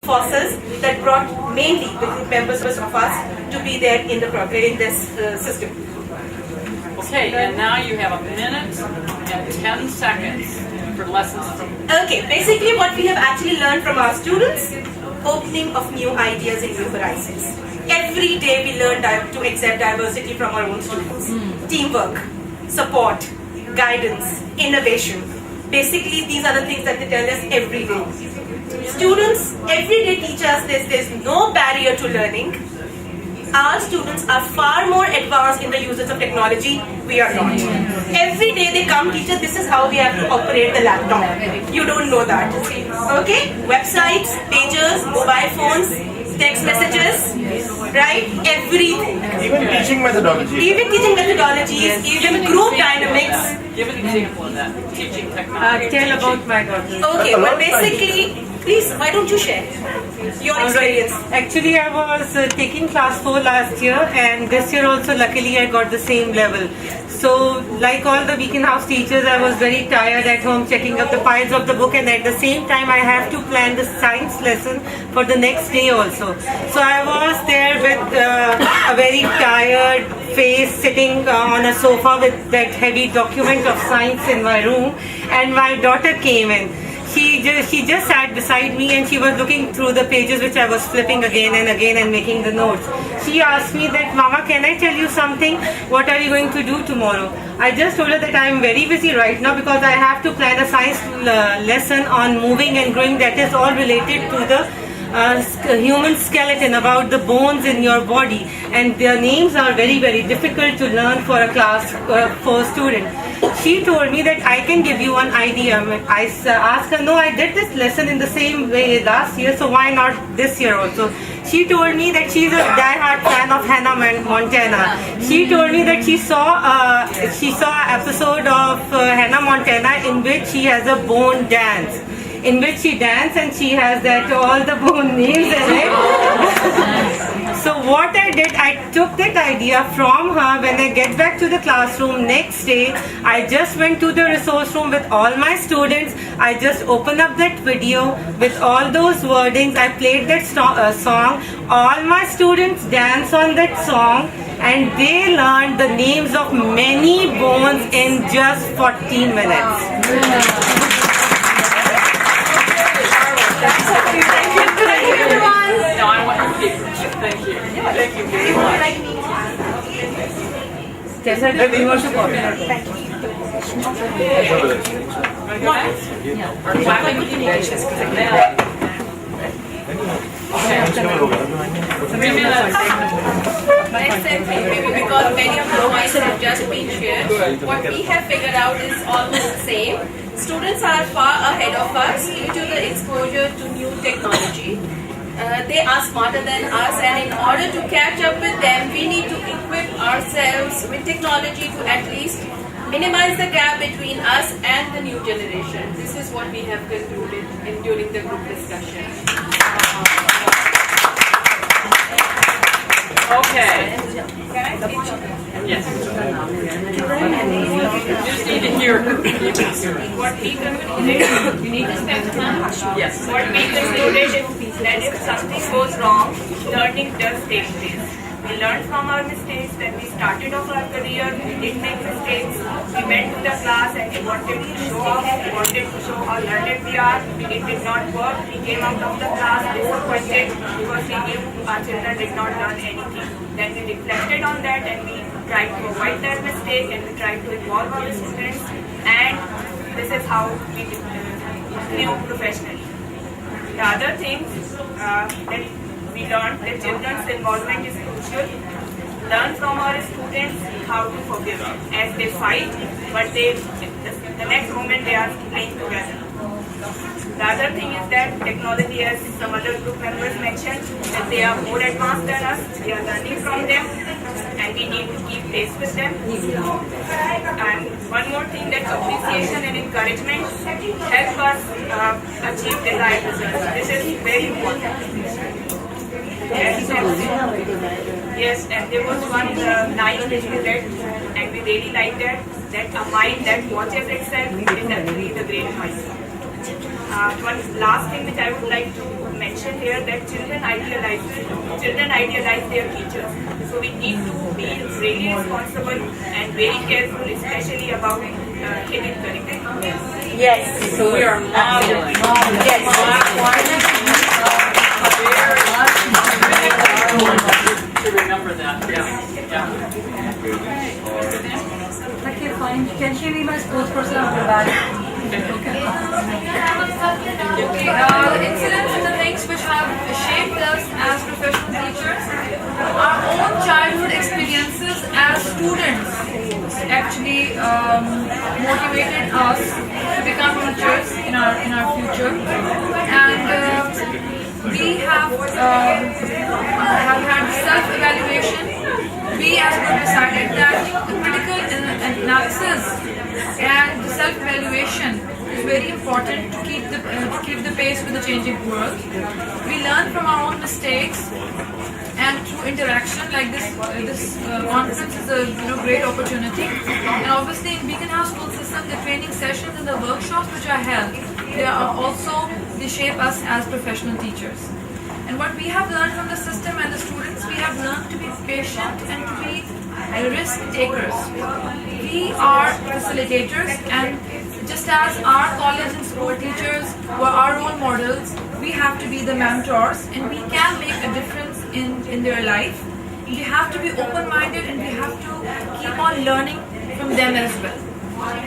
forces that brought mainly the group members of us to be there in this system. Okay, and now you have a minute and 10 seconds for lessons from... Okay, basically what we have actually learned from our students, opening of new ideas and new horizons. Every day we learn to accept diversity from our own students. Teamwork, support, guidance, innovation. Basically these are the things that they tell us every day. Students every day teach us there's no barrier to learning. Our students are far more advanced in the uses of technology. We are not. Every day they come, teacher, this is how we have to operate the laptop. You don't know that. Okay? Websites, pages, mobile phones, text messages, right? Everything. Even teaching methodologies. Even group dynamics. Give an example of that. Teaching technology. Tell about my daughter. Okay, well basically, please, why don't you share your experience? Actually, I was taking class 4 last year, and this year also luckily I got the same level. So like all the Beaconhouse teachers, I was very tired at home checking up the files of the book, and at the same time I have to plan the science lesson for the next day also. So I was there with a very tired face sitting on a sofa with that heavy document of science in my room, and my daughter came in. She just sat beside me and she was looking through the pages which I was flipping again and again and making the notes. She asked me that, Mama, can I tell you something? What are you going to do tomorrow? I just told her that I am very busy right now because I have to plan a science lesson on moving and growing that is all related to the human skeleton, about the bones in your body, and their names are very, very difficult to learn for a class 4 student. She told me that I can give you an idea. I asked her, no, I did this lesson in the same way last year, so why not this year also? She told me that she's a die-hard fan of Hannah Montana. She told me that she saw an episode of Hannah Montana in which she has a bone dance, in which she dances and she has that all the bone names in it. So what I did, I took that idea from her. When I get back to the classroom next day, I just went to the resource room with all my students. I just opened up that video with all those wordings. I played that song. All my students danced on that song, and they learned the names of many bones in just 40 minutes. Thank you, everyone. No, I want your papers. Thank you. Thank you very much. Next time, maybe because many of the points have just been shared, what we have figured out is almost the same. Students are far ahead of us due to the exposure to new technology. They are smarter than us, and in order to catch up with them, we need to equip ourselves with technology to at least minimize the gap between us and the new generation. This is what we have concluded during the group discussion. Okay. Can I speak? Yes. You just need to hear her. What we concluded, you need to spend time. Yes. What we concluded is that if something goes wrong, learning does take place. We learned from our mistakes. When we started off our career, we did make mistakes. We went to the class and we wanted to show off, we wanted to show how learned we are. It did not work. We came out of the class disappointed because we knew our children did not learn anything. Then we reflected on that and we tried to avoid that mistake and we tried to involve our students, and this is how we grew professionally. The other thing that we learned that children's involvement is crucial. Learn from our students how to forgive as they fight, but the next moment they are playing together. The other thing is that technology, as some other group members mentioned, that they are more advanced than us, we are learning from them, and we need to keep pace with them. And one more thing, that appreciation and encouragement help us achieve desired results. This is very important. Yes, and there was one line which we read, and we really liked that a mind that watches itself is actually the great mind. One last thing which I would like to mention here, that children idealize their teachers. So we need to be really responsible and very careful, especially about hidden curriculum. Yes. So we are modeling. Yes. To remember that. Yeah. Okay, fine. Can she be my spokesperson after that? The incidents and the things which have shaped us as professional teachers, our own childhood experiences as students actually motivated us to become teachers in our future, and we have had self-evaluation. We as a group decided that the critical analysis and the self-evaluation is very important to keep the pace with the changing world. We learn from our own mistakes, and through interaction like this conference is a great opportunity. And obviously in Beaconhouse School System, the training sessions and the workshops which are held, they shape us as professional teachers. And what we have learned from the system and the students, we have learned to be patient and to be risk takers. We are facilitators, and just as our college and school teachers were our role models, we have to be the mentors, and we can make a difference in their life. We have to be open-minded, and we have to keep on learning from them as well,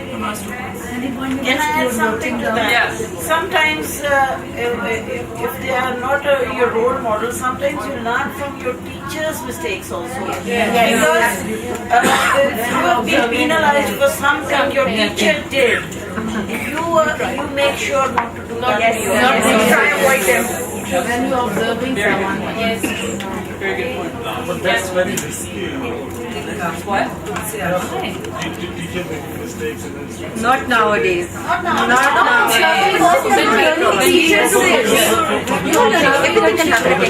from our students. Can I add something to that? Yes. Sometimes, if they are not your role model, sometimes you learn from your teacher's mistakes also. Because if you have been penalized for something your teacher did, you make sure not to do that. Try avoid them. When you're observing someone, yes. Very good point. But that's very risky. What? Teacher make mistakes and then Not nowadays. Not nowadays.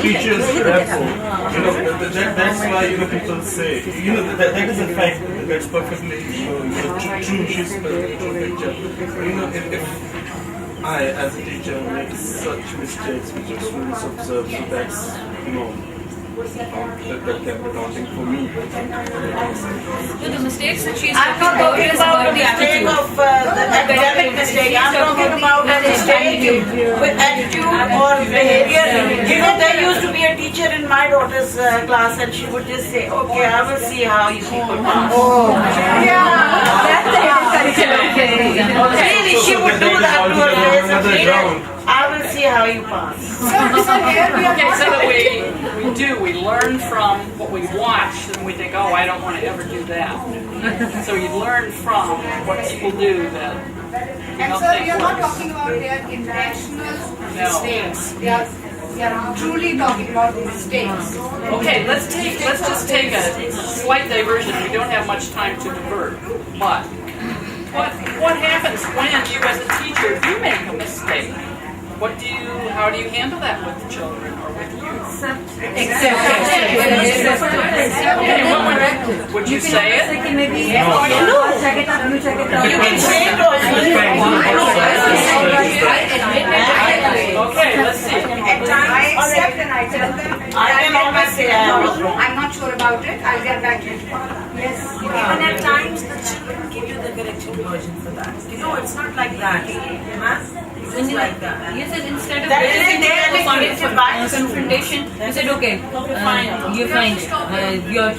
teachers that's why people say that is a fact that's perfectly true. She's the true picture. If I as a teacher make such mistakes which the students observe, so that's that kept accounting for me. So the mistakes that she's I'm talking not about talking is about about the the mistake attitude. of the academic mistake. I'm talking about the mistake with attitude or behavior. There used to be a teacher in my daughter's class, and she would just say, "Okay, I will see how you people pass." Really, she would do that to her face and say, "I will see how you pass." Okay, so that we learn from what we watch, and we think, oh, I don't want to ever do that. So you learn from what people do that you And don't so think you're not works. talking about their intentional No. mistakes. We are truly talking about mistakes. Okay, let's just take a slight diversion. We don't have much time to divert, but what happens when you as a teacher do make a mistake? How do you handle that with children or with youth? Would you say it? Maybe No. check it up, you check it up. You can say it Okay, let's see. At times, I accept and I tell them, I can always say I was wrong. I'm not sure about it, I'll get back to you. Yes. Even at times the children give you the correction version for that. It's not like that. It's like that. You said instead of That is raising intelligent advice. confrontation, you said, okay, you're fine,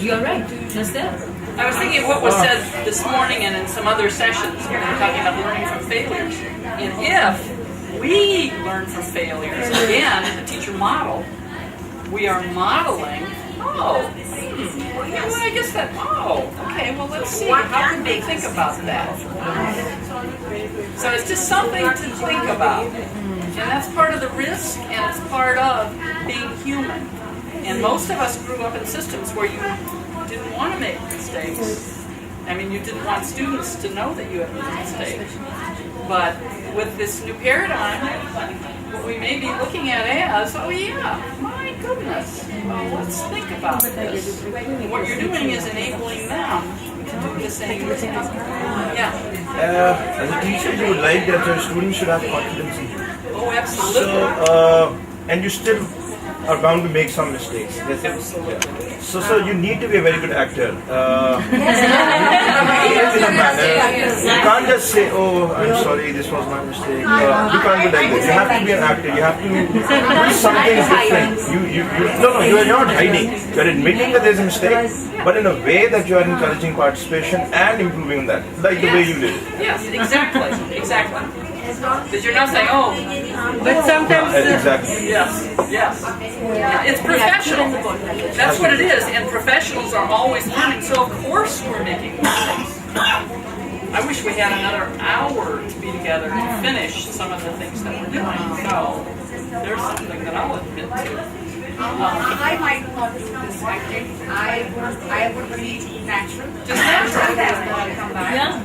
you're right, just that. I was thinking of what was said this morning and in some other sessions when we were talking about learning from failures. And if we learn from failures, again, in the teacher model, we are modeling, I guess that, okay, well, let's see, how can we think about that? So it's just something to think about. And that's part of the risk, and it's part of being human. And most of us grew up in systems where you didn't want to make mistakes. I mean, you didn't want students to know that you had made mistakes. But with this new paradigm, what we may be looking at as, my goodness, let's think about this. And what you're doing is enabling them to do the same thing. Yeah. As a teacher, you would like that your students should have confidence in you. Oh, absolutely. So, and you still are bound to make some mistakes. So you need to be a very good actor. In a manner. You can't just say, "Oh, I'm sorry, this was my mistake." You can't be like this. You have to be an actor. You have to do something different. You are not hiding. You are admitting that there's a mistake, but in a way that you are encouraging participation and improving on that, like the way you live. Yes, exactly. Because you're not saying, oh, But sometimes Exactly. yes. It's professional. That's what it is, and professionals are always learning, so of course we're making mistakes. I wish we had another hour to be together to finish some of the things that we're doing. So there's something that I'll admit to. I might not do this acting. I would be natural. Just natural. Come back. Yeah.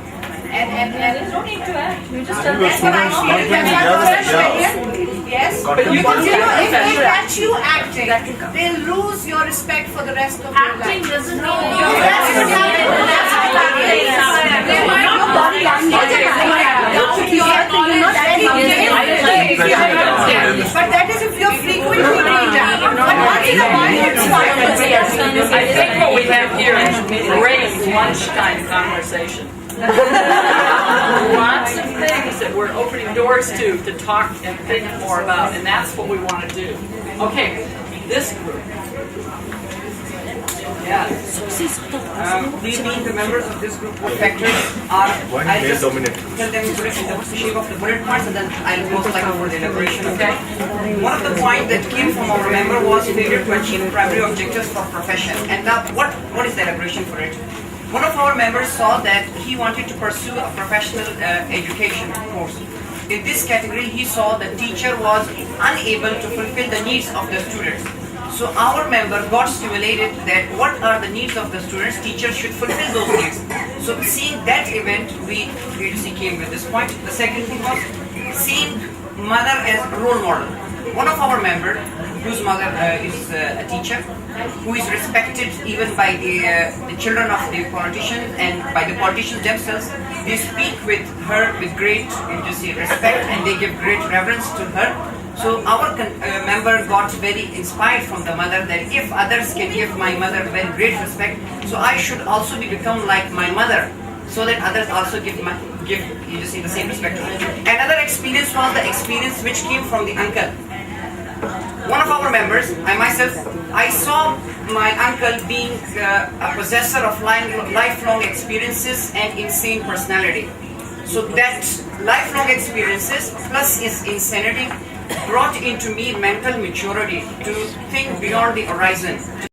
And There's no need to act. You just You were that's what I students want. not That's putting what I'm together. saying. Yes. Got But them you can buzzed. You know, if they Professional. catch you acting, they'll lose your respect for the rest of your life. doesn't mean That's the talent. That's the talent. They might not body language. They might doubt your but that is if you're frequently being done. But once in a while, it's fine. I think what we have here is great lunchtime conversation. Lots of things that we're opening doors to talk and think more about, and that's what we want to do. Okay, this group. Yeah. We being the members of this group were factors are One I'll male just dominated. tell them in the shape of the bullet points and then I'll go like for the elaboration, okay? One of the points that came from our member was failure to achieve primary objectives for profession. And now what is the elaboration for it? One of our members saw that he wanted to pursue a professional education course. In this category, he saw the teacher was unable to fulfill the needs of the students. So our member got stimulated that what are the needs of the students, teachers should fulfill those needs. So seeing that event, we basically came with this point. The second thing was seeing mother as role model. One of our members, whose mother is a teacher, who is respected even by the children of the politicians and by the politicians themselves. They speak with her with great respect and they give great reverence to her. So our member got very inspired from the mother that if others can give my mother very great respect, so I should also become like my mother, so that others also give the same respect to her. Another experience was the experience which came from the uncle. One of our members, I saw my uncle being a possessor of lifelong experiences and insane personality. So that lifelong experiences plus his insanity brought into me mental maturity to think beyond the horizon.